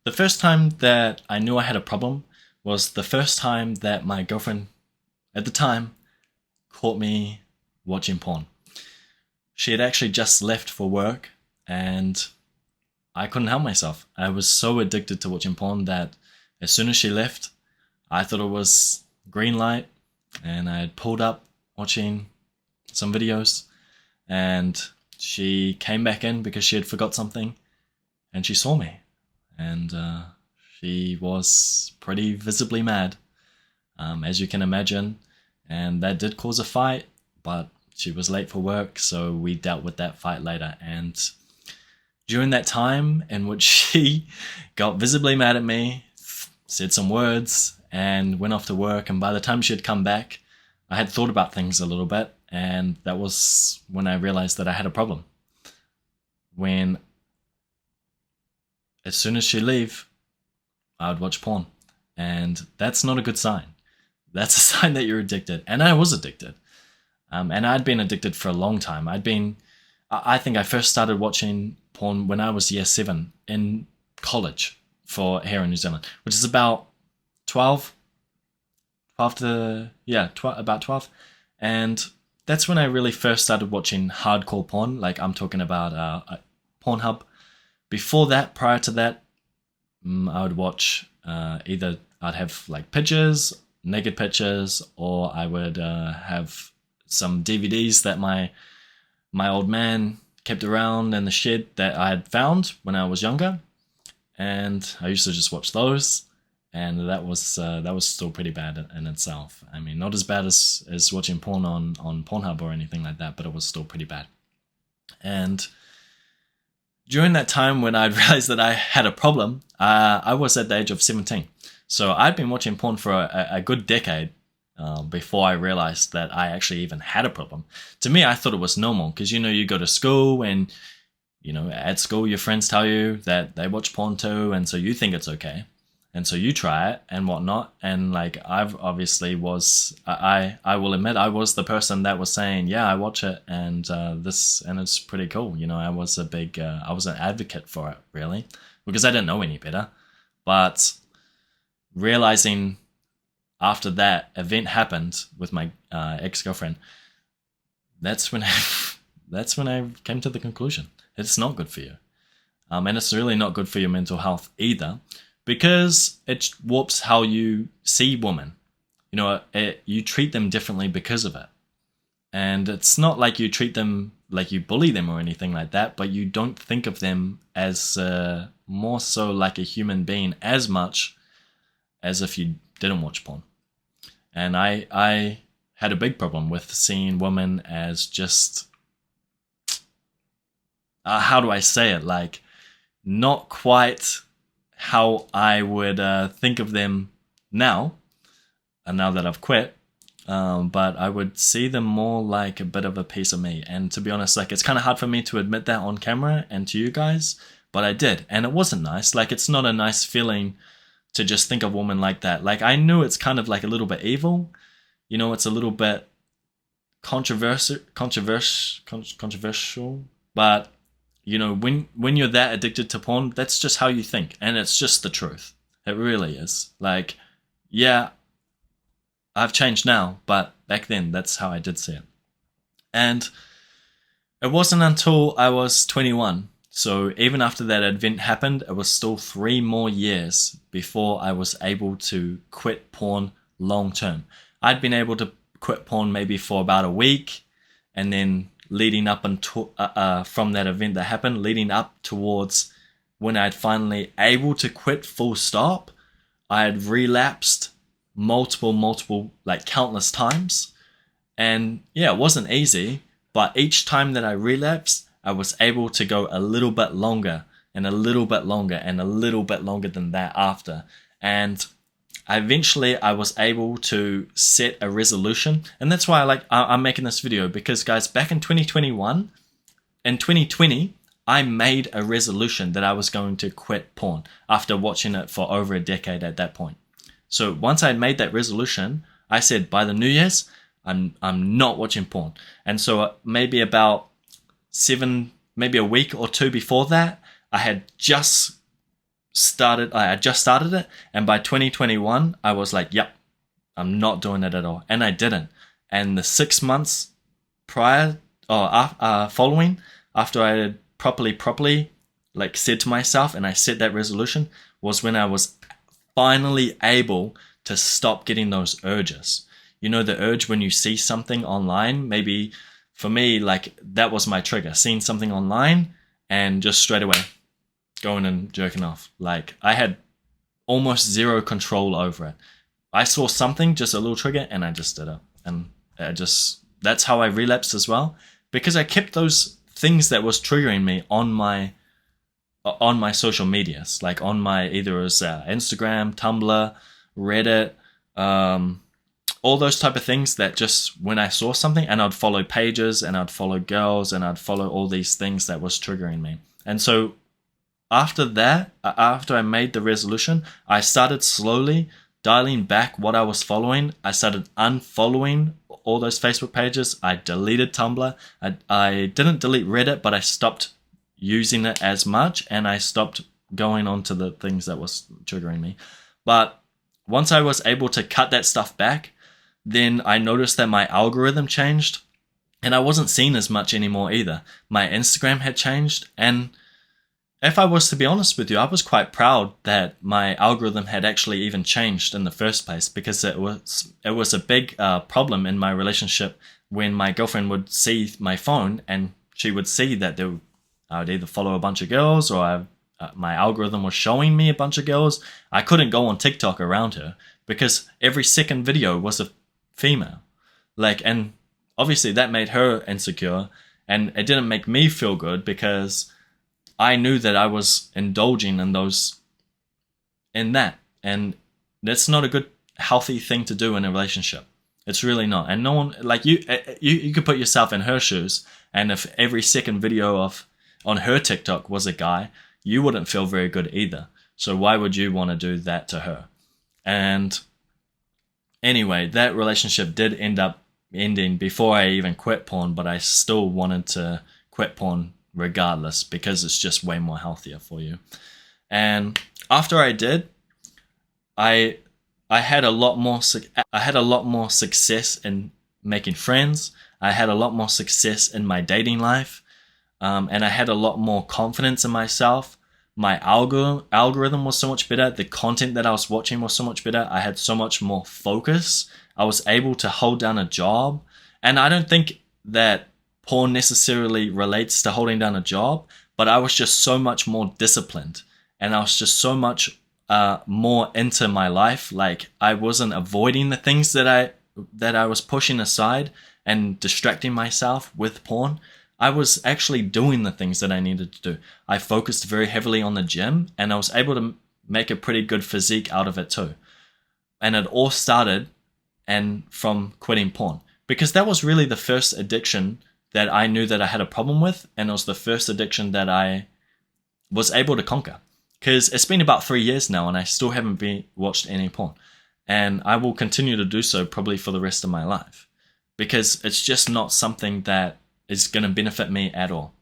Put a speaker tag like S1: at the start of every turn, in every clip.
S1: The first time that I knew I had a problem was the first time that my girlfriend at the time caught me watching porn. She had actually just left for work and I couldn't help myself. I was so addicted to watching porn that as soon as she left, I thought it was green light and I had pulled up watching some videos and she came back in because she had forgot something and she saw me and she was pretty visibly mad, as you can imagine, and that did cause a fight, but she was late for work, so we dealt with that fight later. And during that time in which she got visibly mad at me, said some words, and went off to work, and by the time she had come back, I had thought about things a little bit, and that was when I realized that I had a problem. When as soon as she leave, I would watch porn. And that's not a good sign. That's a sign that you're addicted. And I was addicted. And I'd been addicted for a long time. I think I first started watching porn when I was year 7 in college for here in New Zealand, which is about 12, 12 to, yeah, about 12. And that's when I really first started watching hardcore porn. Like I'm talking about Pornhub. Before that, prior to that, I would watch either I'd have like pictures, naked pictures, or I would have some DVDs that my old man kept around in the shed that I had found when I was younger, and I used to just watch those, and that was still pretty bad in itself. I mean, not as bad as watching porn on Pornhub or anything like that, but it was still pretty bad. And during that time when I realized that I had a problem, I was at the age of 17. So I'd been watching porn for a good decade before I realized that I actually even had a problem. To me, I thought it was normal because, you go to school and, at school your friends tell you that they watch porn too, and so you think it's okay. And so you try it and whatnot. And like I've obviously I will admit I was the person that was saying, yeah, I watch it and it's pretty cool. I was I was an advocate for it really because I didn't know any better. But realizing after that event happened with my ex-girlfriend, that's when that's when I came to the conclusion it's not good for you. And it's really not good for your mental health either, because it warps how you see women. You treat them differently because of it. And it's not like you treat them like you bully them or anything like that, but you don't think of them as more so like a human being as much as if you didn't watch porn. And I had a big problem with seeing women as just, how do I say it? Like, not quite how I would think of them now, and now that I've quit, but I would see them more like a bit of a piece of me. And to be honest, like it's kind of hard for me to admit that on camera and to you guys, but I did, and it wasn't nice. Like it's not a nice feeling to just think of women like that. Like I knew it's kind of like a little bit evil, it's a little bit controversial, but when you're that addicted to porn, that's just how you think, and it's just the truth. It really is. Like, yeah, I've changed now, but back then, that's how I did see it. And it wasn't until I was 21, so even after that event happened, it was still 3 more years before I was able to quit porn long term. I'd been able to quit porn maybe for about a week, and then leading up until from that event that happened, leading up towards when I'd finally able to quit full stop, I had relapsed multiple, like countless times. And yeah, it wasn't easy, but each time that I relapsed, I was able to go a little bit longer and a little bit longer and a little bit longer than that after. And eventually I was able to set a resolution, and that's why I'm making this video, because guys, back in 2021 and 2020 I made a resolution that I was going to quit porn after watching it for over a decade at that point. So once I made that resolution, I said by the New Year's I'm not watching porn. And so maybe a week or two before that, I had just I just started it, and by 2021 I was like, yep, I'm not doing it at all, and I didn't. And the 6 months prior or following, after I had properly like said to myself and I set that resolution, was when I was finally able to stop getting those urges. You know, the urge when you see something online. Maybe for me, like, that was my trigger, seeing something online and just straight away going and jerking off. Like, I had almost zero control over it. I saw something, just a little trigger, and I just did it. And that's how I relapsed as well, because I kept those things that was triggering me on my social medias, like on my, either it was Instagram, Tumblr, Reddit, all those type of things, that just when I saw something, and I'd follow pages and I'd follow girls and I'd follow all these things that was triggering me. And so after that, after I made the resolution, I started slowly dialing back what I was following. I started unfollowing all those Facebook pages. I deleted Tumblr. I didn't delete Reddit, but I stopped using it as much, and I stopped going on to the things that was triggering me. But once I was able to cut that stuff back, then I noticed that my algorithm changed, and I wasn't seen as much anymore either. My Instagram had changed, and if I was to be honest with you, I was quite proud that my algorithm had actually even changed in the first place, because it was a big problem in my relationship when my girlfriend would see my phone and she would see that I would either follow a bunch of girls, or my algorithm was showing me a bunch of girls. I couldn't go on TikTok around her because every second video was a female. Like, and obviously that made her insecure, and it didn't make me feel good, because I knew that I was indulging in that, and that's not a good, healthy thing to do in a relationship. It's really not. And no one, like, you could put yourself in her shoes, and if every second video on her TikTok was a guy, you wouldn't feel very good either. So why would you want to do that to her? And anyway, that relationship did end up ending before I even quit porn, but I still wanted to quit porn regardless, because it's just way more healthier for you. And after I did, I had a lot more success in making friends. I had a lot more success in my dating life, and I had a lot more confidence in myself. My algorithm was so much better. The content that I was watching was so much better. I had so much more focus. I was able to hold down a job, and I don't think that porn necessarily relates to holding down a job, but I was just so much more disciplined, and I was just so much more into my life. Like, I wasn't avoiding the things that I was pushing aside and distracting myself with porn. I was actually doing the things that I needed to do. I focused very heavily on the gym, and I was able to make a pretty good physique out of it too. And it all started from quitting porn, because that was really the first addiction that I knew that I had a problem with, and it was the first addiction that I was able to conquer. Because it's been about 3 years now, and I still haven't watched any porn. And I will continue to do so probably for the rest of my life, because it's just not something that is going to benefit me at all.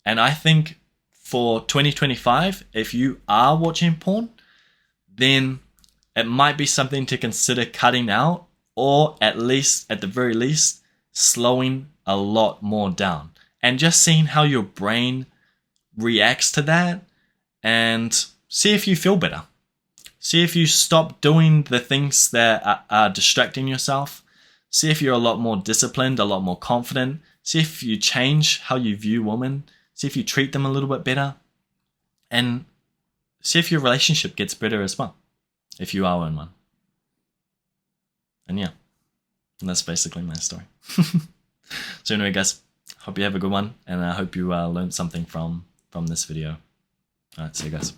S1: And I think for 2025, if you are watching porn, then it might be something to consider cutting out, or at the very least, slowing a lot more down, and just seeing how your brain reacts to that, and see if you feel better. See if you stop doing the things that are distracting yourself. See if you're a lot more disciplined, a lot more confident. See if you change how you view women. See if you treat them a little bit better, and see if your relationship gets better as well, if you are in one. And yeah, that's basically my story. So anyway, guys, hope you have a good one, and I hope you learned something from this video. All right, see you guys.